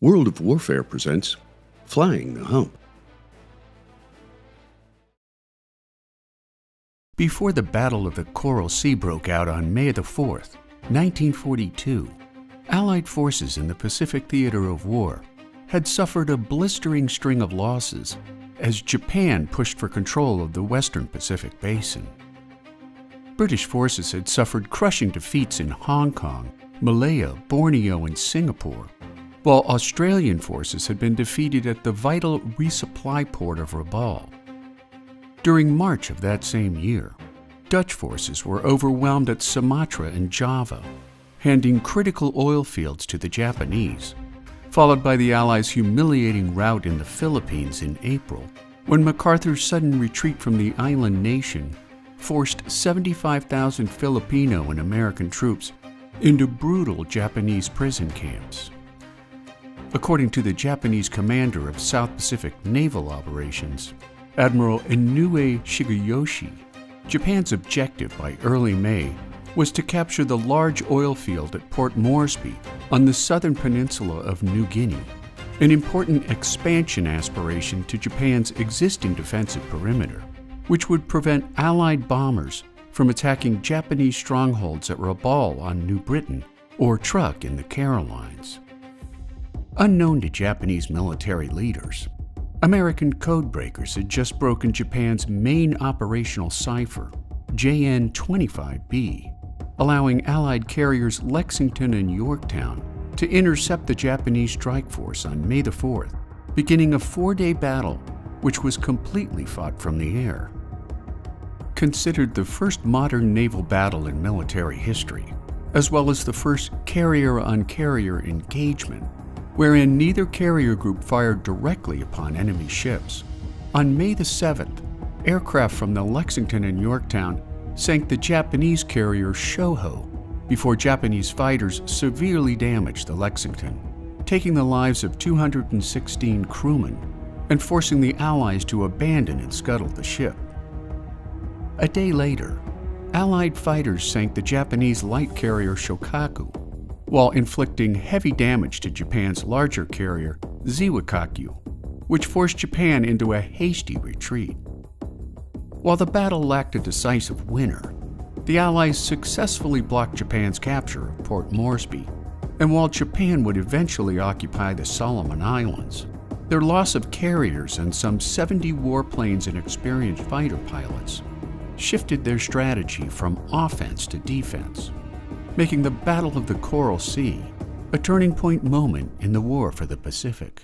World of Warfare presents Flying the Hump. Before the Battle of the Coral Sea broke out on May the 4th, 1942, Allied forces in the Pacific theater of war had suffered a blistering string of losses as Japan pushed for control of the western Pacific basin. British forces had suffered crushing defeats in Hong Kong, Malaya, Borneo, and Singapore, while Australian forces had been defeated at the vital resupply port of Rabaul. During March of that same year, Dutch forces were overwhelmed at Sumatra and Java, handing critical oil fields to the Japanese, followed by the Allies' humiliating rout in the Philippines in April, when MacArthur's sudden retreat from the island nation forced 75,000 Filipino and American troops into brutal Japanese prison camps. According to the Japanese commander of South Pacific Naval Operations, Admiral Inoue Shigeyoshi, Japan's objective by early May was to capture the large oil field at Port Moresby on the southern peninsula of New Guinea, an important expansion aspiration to Japan's existing defensive perimeter, which would prevent Allied bombers from attacking Japanese strongholds at Rabaul on New Britain or Truk in the Carolines. Unknown to Japanese military leaders, American codebreakers had just broken Japan's main operational cipher, JN-25B, allowing Allied carriers Lexington and Yorktown to intercept the Japanese strike force on May the 4th, beginning a 4-day battle which was completely fought from the air. Considered the first modern naval battle in military history, as well as the first carrier-on-carrier engagement, wherein neither carrier group fired directly upon enemy ships. On May the 7th, aircraft from the Lexington and Yorktown sank the Japanese carrier Shoho before Japanese fighters severely damaged the Lexington, taking the lives of 216 crewmen and forcing the Allies to abandon and scuttle the ship. A day later, Allied fighters sank the Japanese light carrier Shokaku, while inflicting heavy damage to Japan's larger carrier Ziwakaku, which forced Japan into a hasty retreat. While the battle lacked a decisive winner, the Allies successfully blocked Japan's capture of Port Moresby, and while Japan would eventually occupy the Solomon Islands, their loss of carriers and some 70 warplanes and experienced fighter pilots shifted their strategy from offense to defense, making the Battle of the Coral Sea a turning point moment in the war for the Pacific.